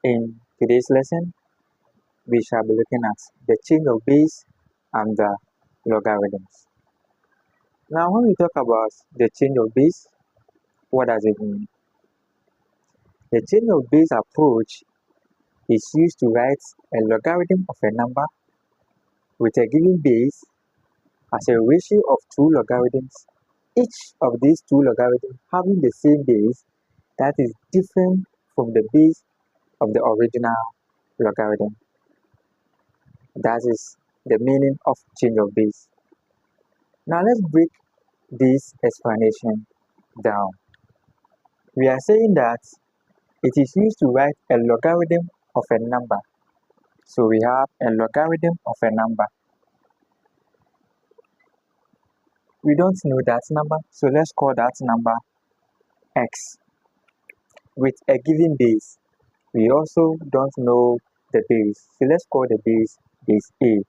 In today's lesson, we shall be looking at the change of base and the logarithms. Now, when we talk about the change of base, what does it mean? The change of base approach is used to write a logarithm of a number with a given base as a ratio of two logarithms, each of these two logarithms having the same base that is different from the base of the original logarithm. That is the meaning of change of base. Now let's break this explanation down. We are saying that it is used to write a logarithm of a number. So we have a logarithm of a number. We don't know that number, so let's call that number x with a given base. We also don't know the base, so let's call the base a.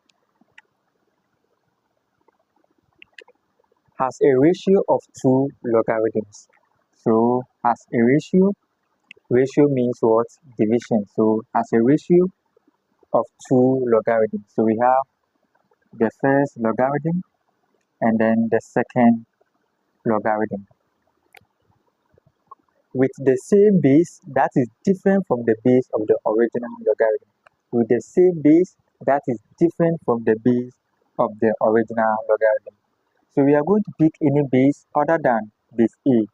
Has a ratio of two logarithms. So has a ratio means what? Division. So has a ratio of two logarithms. So we have the first logarithm and then the second logarithm with the same base that is different from the base of the original logarithm. With the same base that is different from the base of the original logarithm. So we are going to pick any base other than base a.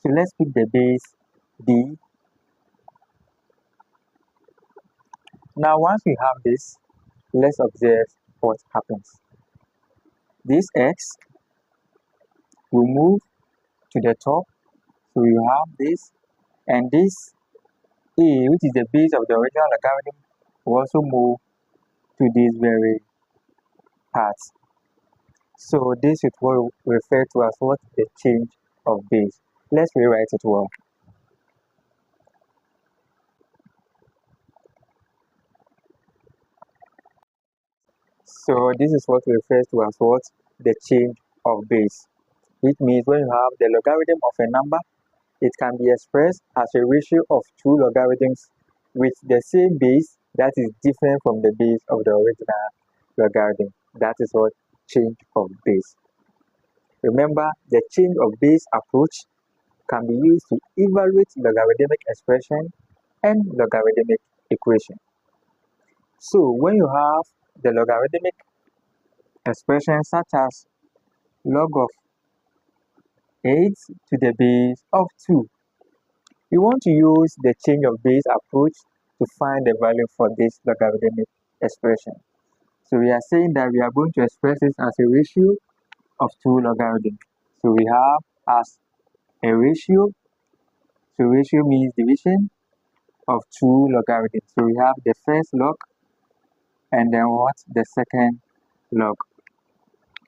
So let's pick the base b. Now once we have this, let's observe what happens. This x will move to the top, so you have this, and this a, which is the base of the original logarithm, will also move to this very part. So this is what we refer to as what? The change of base. Let's rewrite it well. So this is what we refer to as what? The change of base. Which means when you have the logarithm of a number, it can be expressed as a ratio of two logarithms with the same base that is different from the base of the original logarithm. That is what change of base. Remember, the change of base approach can be used to evaluate logarithmic expression and logarithmic equation. So when you have the logarithmic expression such as log of 8 to the base of 2, we want to use the change of base approach to find the value for this logarithmic expression. So we are saying that we are going to express this as a ratio of two logarithms. So we have as a ratio, so ratio means division of two logarithms. So we have the first log and then what? The second log.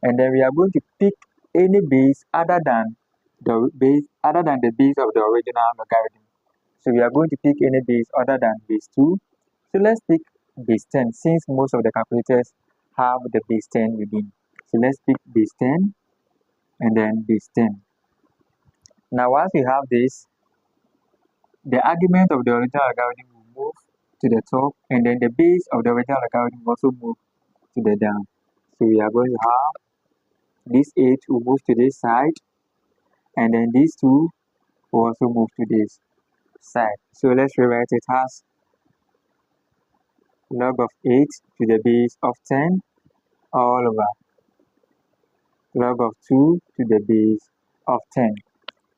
And then we are going to pick any base other than the base of the original logarithm. So we are going to pick any base other than base 2. So let's pick base 10 since most of the calculators have the base 10 within. So let's pick base 10 and then base 10. Now once we have this, the argument of the original logarithm will move to the top and then the base of the original logarithm will also move to the down. So we are going to have this 8 will move to this side and then these 2 will also move to this side. So let's rewrite it as log of 8 to the base of 10 all over log of 2 to the base of 10.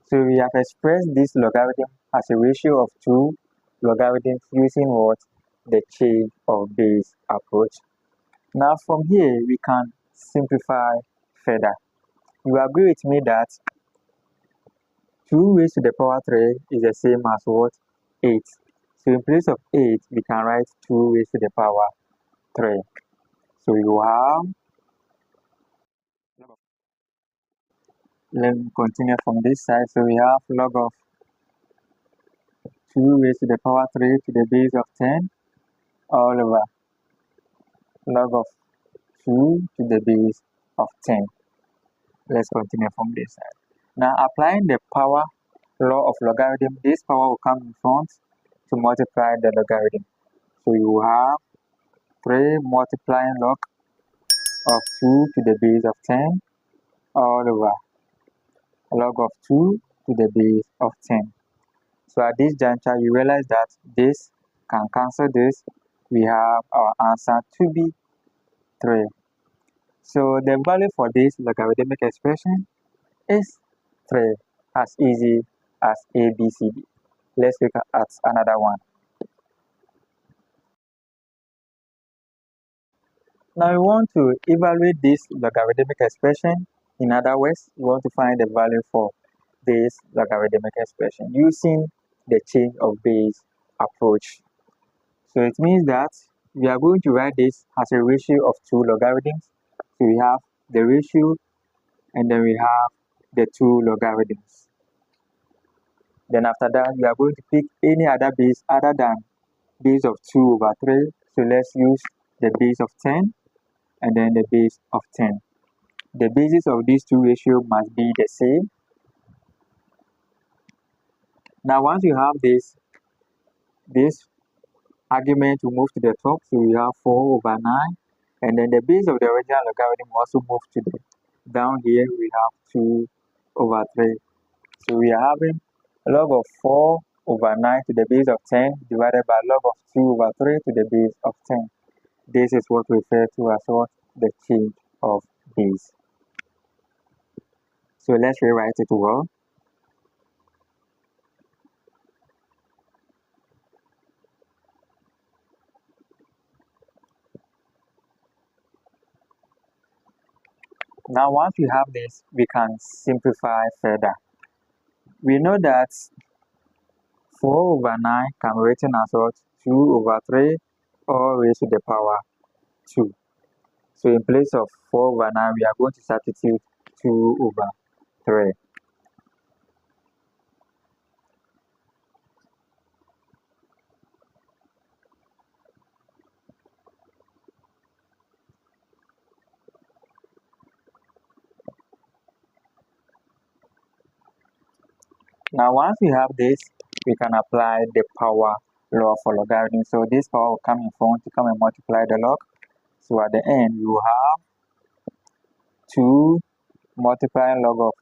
So we have expressed this logarithm as a ratio of two logarithms using what? The change of base approach. Now from here we can simplify further. You agree with me that 2 raised to the power 3 is the same as what? 8. So in place of 8, we can write 2 raised to the power 3. So you have, let me continue from this side. So we have log of 2 raised to the power 3 to the base of 10 all over log of 2 to the base of 10. Let's continue from this side. Now applying the power law of logarithm, this power will come in front to multiply the logarithm. So you have 3 multiplying log of 2 to the base of 10 all over log of 2 to the base of 10. So at this juncture, you realize that this can cancel this. We have our answer to be 3. So the value for this logarithmic expression is 3, as easy as ABCD. Let's look at another one. Now we want to evaluate this logarithmic expression. In other words, we want to find the value for this logarithmic expression using the change of base approach. So it means that we are going to write this as a ratio of 2 logarithms. So we have the ratio and then we have the 2 logarithms. Then after that, we are going to pick any other base other than base of 2 over 3. So let's use the base of 10 and then the base of 10. The bases of these two ratios must be the same. Now once you have this argument will move to the top, so we have 4 over 9, and then the base of the original logarithm also moves to the down here. We have 2 over 3. So we are having log of 4 over 9 to the base of 10 divided by log of 2 over 3 to the base of 10. This is what we refer to as what? The change of base. So let's rewrite it well. Now once we have this, we can simplify further. We know that 4 over 9 can be written as what? 2 over 3 all raised to the power 2. So in place of 4 over 9, we are going to substitute 2 over 3. Now once we have this, we can apply the power law for logarithm. So this power will come in front to come and multiply the log. So at the end, you have 2 multiplying log of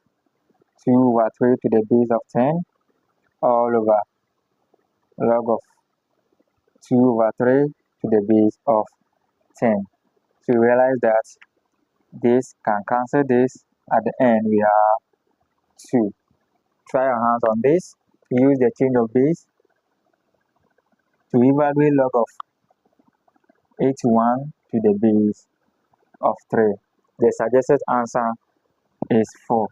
2 over 3 to the base of 10 all over log of 2 over 3 to the base of 10. So you realize that this can cancel this. At the end, we have 2. Try your hands on this. Use the change of base to evaluate log of 81 to the base of 3. The suggested answer is 4.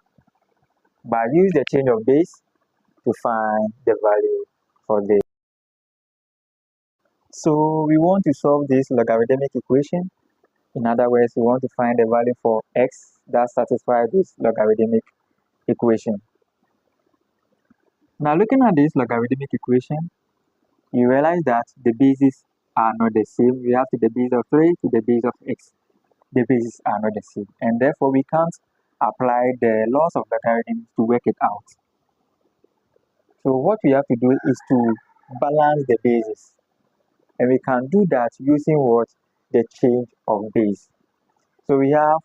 But use the change of base to find the value for this. So we want to solve this logarithmic equation. In other words, we want to find the value for x that satisfies this logarithmic equation. Now looking at this logarithmic equation, you realize that the bases are not the same. We have to the base of 3 to the base of x. The bases are not the same, and therefore we can't apply the laws of logarithms to work it out. So what we have to do is to balance the bases, and we can do that using what? The change of base. So we have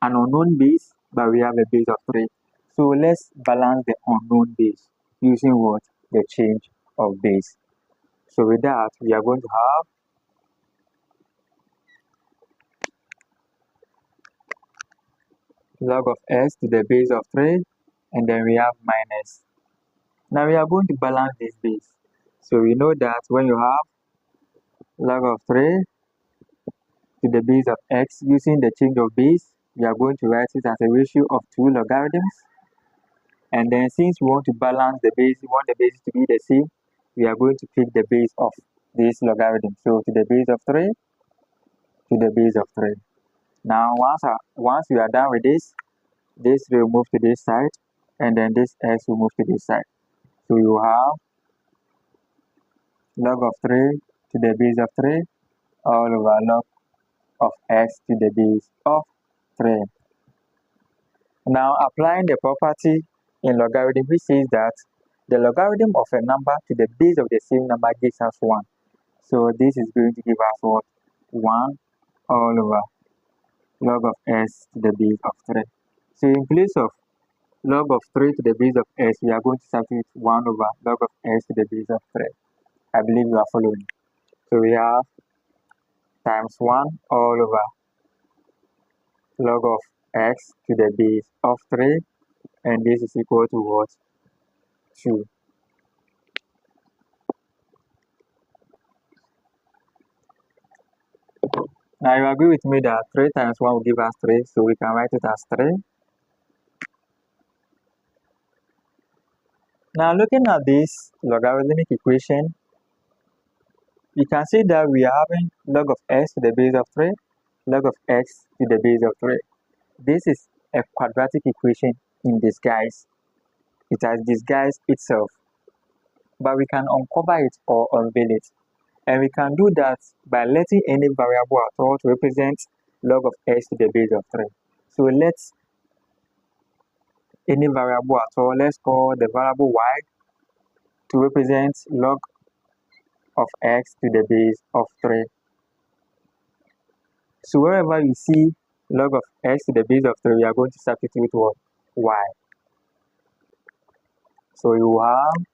an unknown base, but we have a base of 3. So let's balance the unknown base using what? The change of base. So with that, we are going to have log of s to the base of 3, and then we have minus. Now we are going to balance this base. So we know that when you have log of 3 to the base of x using the change of base, we are going to write it as a ratio of 2 logarithms. And then since we want to balance the base, we want the bases to be the same, we are going to pick the base of this logarithm. So to the base of 3 to the base of 3. Now once we are done with this will move to this side, and then this x will move to this side. So you have log of 3 to the base of 3 all over log of x to the base of 3. Now applying the property in logarithm, which says that the logarithm of a number to the base of the same number gives us 1. So this is going to give us what? 1 all over log of s to the base of 3. So in place of log of 3 to the base of s, we are going to substitute 1 over log of s to the base of 3. I believe you are following. So we have times 1 all over log of x to the base of 3, and this is equal to what? 2. Now you agree with me that 3 times 1 will give us 3, so we can write it as 3. Now looking at this logarithmic equation, you can see that we are having log of x to the base of 3, log of x to the base of 3. This is a quadratic equation in disguise. It has disguised itself, but we can uncover it or unveil it. And we can do that by letting any variable at all to represent log of x to the base of 3. So let's any variable at all, let's call the variable y to represent log of x to the base of 3. So wherever you see log of x to the base of 3, we are going to substitute what? Y. So you have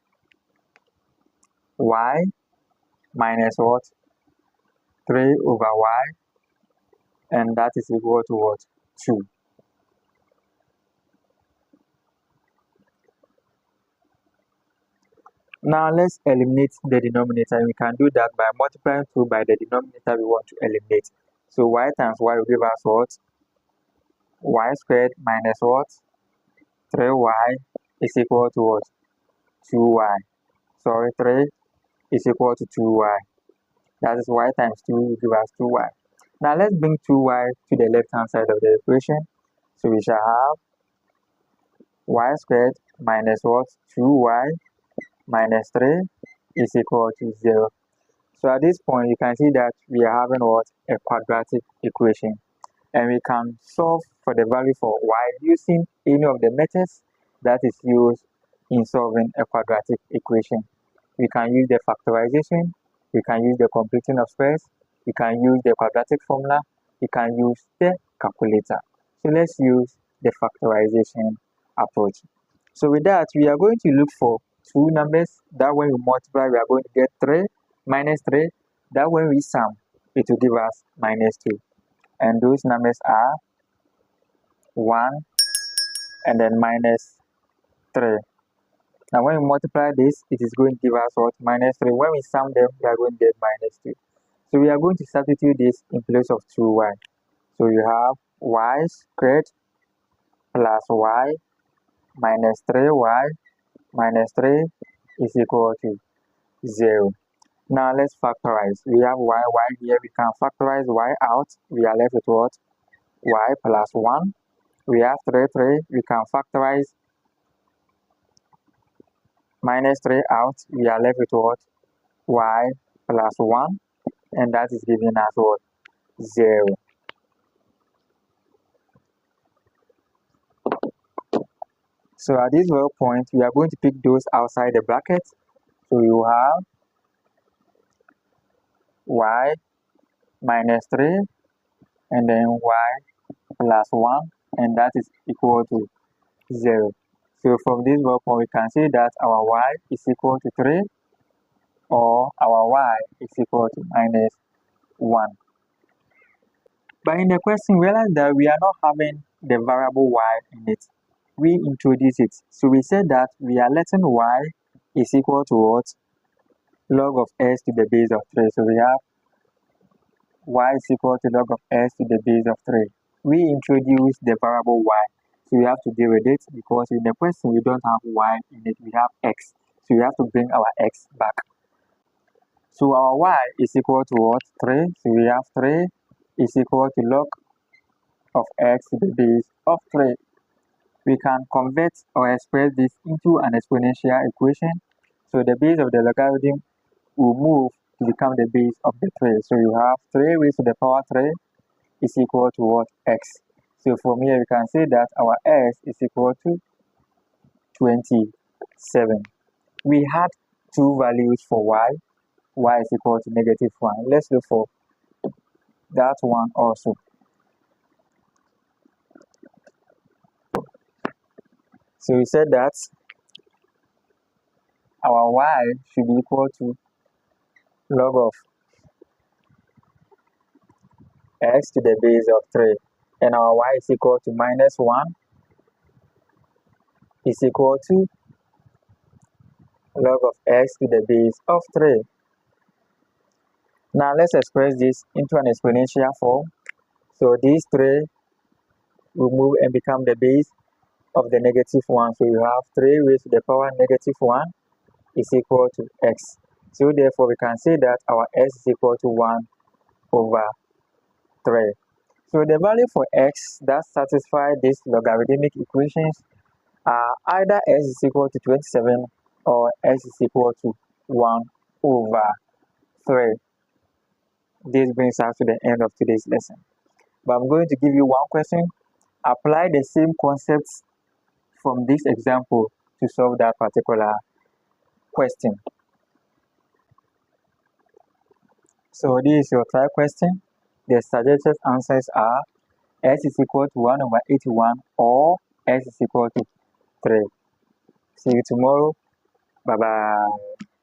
y minus what? 3 over y, and that is equal to what? 2. Now let's eliminate the denominator. We can do that by multiplying 2 by the denominator we want to eliminate. So y times y will give us what? Y squared minus what? 3y is equal to what? 2y. Sorry, 3 is equal to 2y. That is y times 2 will give us 2y. Now let's bring 2y to the left hand side of the equation. So we shall have y squared minus what? 2y minus 3 is equal to 0. So at this point, you can see that we are having what? A quadratic equation. And we can solve for the value for y using any of the methods that is used in solving a quadratic equation. We can use the factorization, we can use the completing of squares, we can use the quadratic formula, we can use the calculator. So let's use the factorization approach. So with that, we are going to look for two numbers that when we multiply, we are going to get 3 minus 3, that when we sum, it will give us minus 2. And those numbers are 1 and then minus 3. Now when we multiply this, it is going to give us what? Minus 3. When we sum them, we are going to get minus 2. So we are going to substitute this in place of 2y. So you have y squared plus y minus 3y minus 3 is equal to 0. Now let's factorize. We have y here. We can factorize y out. We are left with what? Y plus 1. We have 3. We can factorize minus 3 out. We are left with what? Y plus 1. And that is giving us what? 0. So at this very point, we are going to pick those outside the bracket. So you have y minus 3 and then y plus 1, and that is equal to 0. So from this very point, we can see that our y is equal to 3 or our y is equal to minus 1. But in the question, we realize that we are not having the variable y in it. We introduce it. So we said that we are letting y is equal to what? Log of s to the base of 3. So we have y is equal to log of s to the base of 3. We introduce the variable y. So we have to deal with it because in the question we don't have y in it, we have x. So we have to bring our x back. So our y is equal to what? 3. So we have 3 is equal to log of x to the base of 3. We can convert or express this into an exponential equation. So the base of the logarithm will move to become the base of the 3. So you have 3 raised to the power 3 is equal to what? X. So from here we can say that our s is equal to 27. we had two values for y is equal to -1. Let's look for that one also. So we said that our y should be equal to log of x to the base of 3, and our y is equal to -1 is equal to log of x to the base of 3. Now let's express this into an exponential form. So these 3 will move and become the base of the -1. So you have 3 raised to the power -1 is equal to x. So therefore we can say that our x is equal to 1 over 3. So the value for x that satisfy these logarithmic equations are either x is equal to 27 or x is equal to 1 over 3. This brings us to the end of today's lesson. But I'm going to give you one question. Apply the same concepts from this example to solve that particular question. So this is your try question. The suggested answers are x is equal to 1 over 81 or x is equal to 3. See you tomorrow. Bye-bye.